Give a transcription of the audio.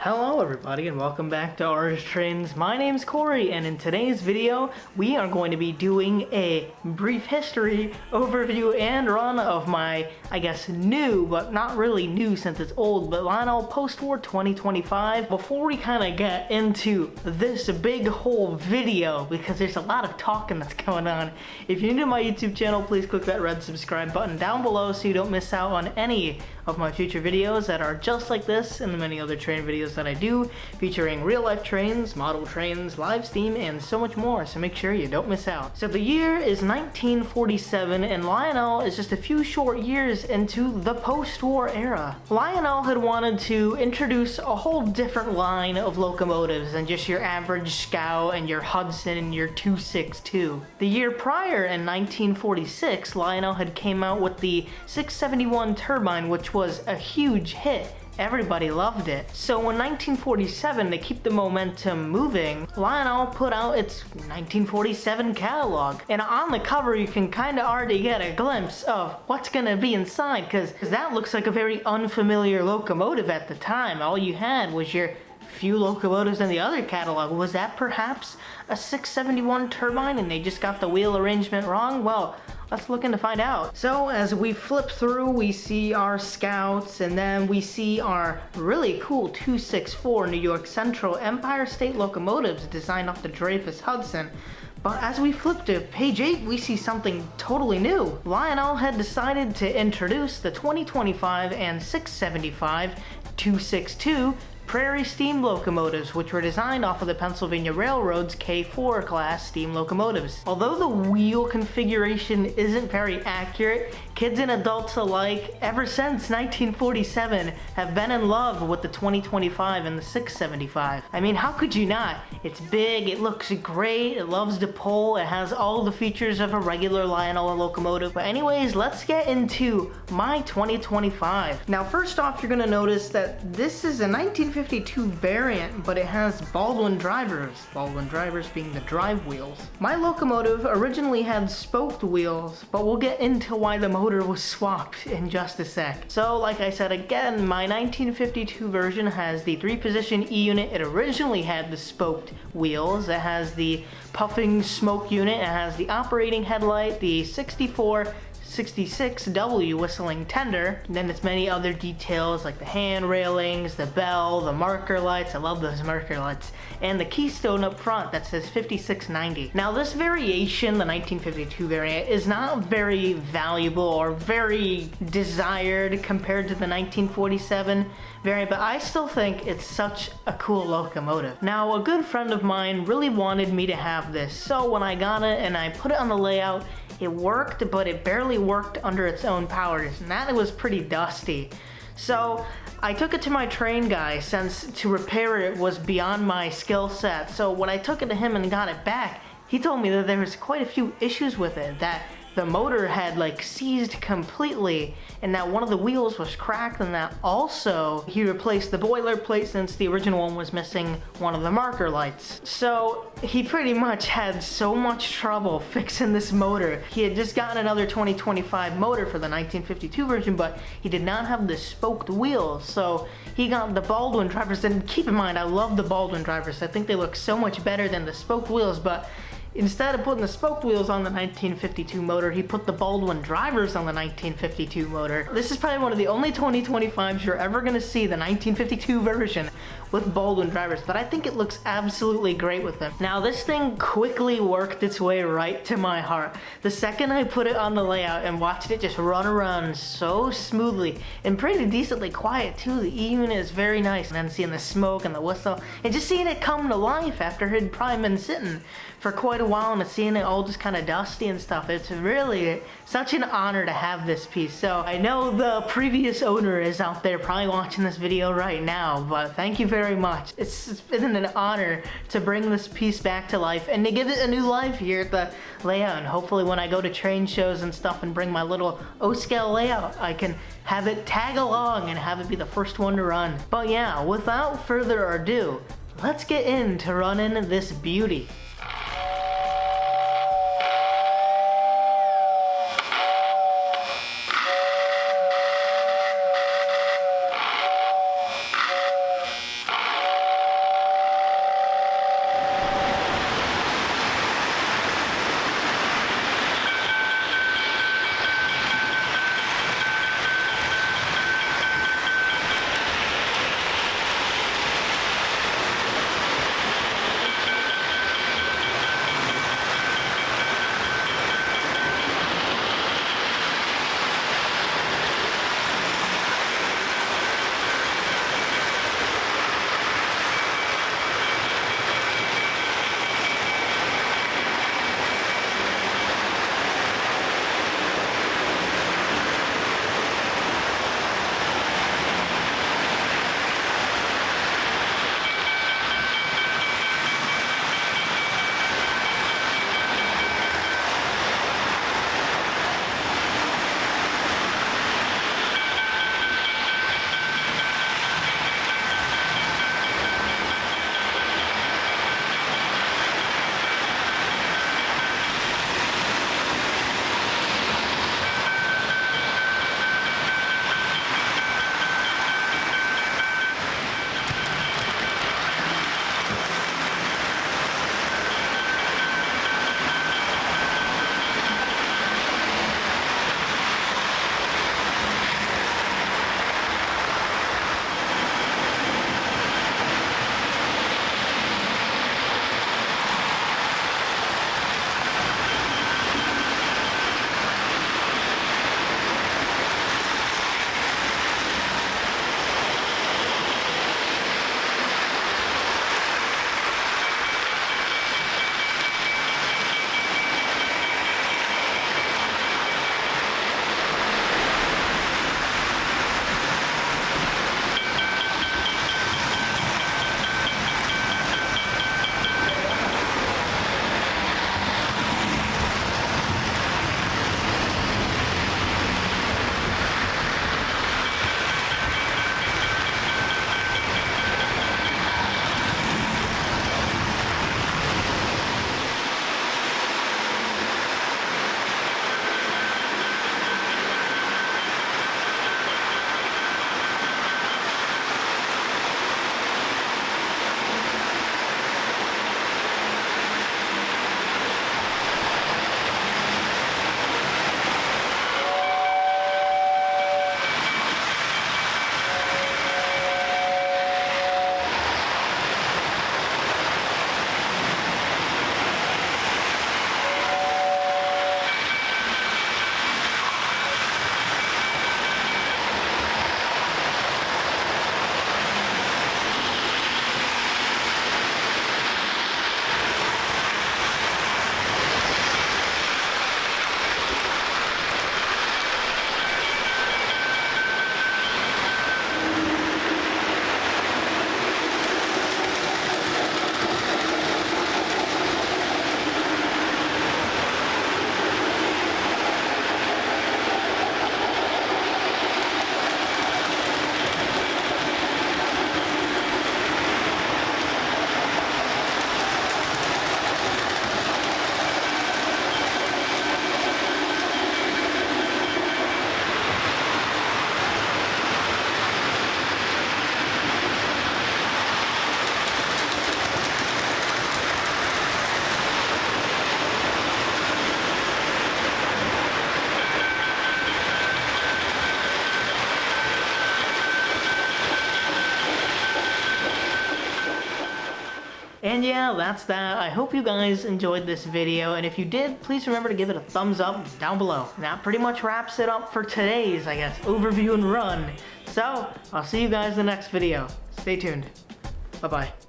Hello everybody and welcome back to Orange Trains. My name's Corey and in today's video we are going to be doing a brief history, overview, and run of my, I guess, new, but not really new since it's old, but LIONEL Postwar 2025. Before we kind of get into this big whole video, because there's a lot of talking that's going on, if you're new to my YouTube channel, please click that red subscribe button down below so you don't miss out on any of my future videos that are just like this and the many other train videos that I do, featuring real-life trains, model trains, live steam, and so much more, so make sure you don't miss out. So the year is 1947, and LIONEL is just a few short years into the post-war era. LIONEL had wanted to introduce a whole different line of locomotives than just your average Scout and your Hudson and your 262. The year prior, in 1946, LIONEL had came out with the 671 turbine, which was a huge hit. Everybody loved it. So in 1947, to keep the momentum moving, LIONEL put out its 1947 catalog. And on the cover, you can kind of already get a glimpse of what's gonna be inside, because that looks like a very unfamiliar locomotive at the time. All you had was your few locomotives in the other catalog. Was that perhaps a 671 turbine and they just got the wheel arrangement wrong? Well, let's look in to find out. So as we flip through, we see our Scouts, and then we see our really cool 264 New York Central Empire State locomotives designed off the Dreyfus Hudson. But as we flip to page 8, we see something totally new. LIONEL had decided to introduce the 2025 and 675 262 Prairie steam locomotives, which were designed off of the Pennsylvania Railroad's K4 class steam locomotives. Although the wheel configuration isn't very accurate, kids and adults alike, ever since 1947, have been in love with the 2025 and the 675. I mean, how could you not? It's big, it looks great, it loves to pull, it has all the features of a regular LIONEL locomotive. But anyways, let's get into my 2025. Now, first off, you're gonna notice that this is a 1952 variant, but it has Baldwin drivers being the drive wheels. My locomotive originally had spoked wheels, but we'll get into why the motor was swapped in just a sec. So like I said again, my 1952 version has the 3-position E unit. It originally had the spoked wheels. It has the puffing smoke unit. It has the operating headlight, the 66W whistling tender, and then it's many other details like the hand railings, the bell, the marker lights. I love those marker lights, and the keystone up front that says 5690. Now this variation, the 1952 variant, is not very valuable or very desired compared to the 1947 variant, but I still think it's such a cool locomotive. Now, a good friend of mine really wanted me to have this, so when I got it and I put it on the layout, it worked, but it barely worked under its own powers, and that it was pretty dusty. So I took it to my train guy, since to repair it was beyond my skill set. So when I took it to him and got it back, he told me that there was quite a few issues with it, that the motor had like seized completely, and that one of the wheels was cracked, and that also he replaced the boilerplate since the original one was missing one of the marker lights. So he pretty much had so much trouble fixing this motor. He had just gotten another 2025 motor for the 1952 version, but he did not have the spoked wheels, so he got the Baldwin drivers. And keep in mind, I love the Baldwin drivers. I think they look so much better than the spoked wheels, but instead of putting the spoked wheels on the 1952 motor, he put the Baldwin drivers on the 1952 motor. This is probably one of the only 2025s you're ever gonna see, the 1952 version with Baldwin drivers, but I think it looks absolutely great with them. Now, this thing quickly worked its way right to my heart. The second I put it on the layout and watched it just run around so smoothly and pretty decently quiet too. The E unit is very nice, and then seeing the smoke and the whistle and just seeing it come to life after it had probably been sitting for quite a while, and seeing it all just kind of dusty and stuff. It's really such an honor to have this piece. So I know the previous owner is out there probably watching this video right now, but thank you very much. It's been an honor to bring this piece back to life and to give it a new life here at the layout. And hopefully when I go to train shows and stuff and bring my little O-scale layout, I can have it tag along and have it be the first one to run. But yeah, without further ado, let's get into running this beauty. And yeah, that's that. I hope you guys enjoyed this video, and if you did, please remember to give it a thumbs up down below. That pretty much wraps it up for today's, I guess, overview and run. So, I'll see you guys in the next video. Stay tuned. Bye-bye.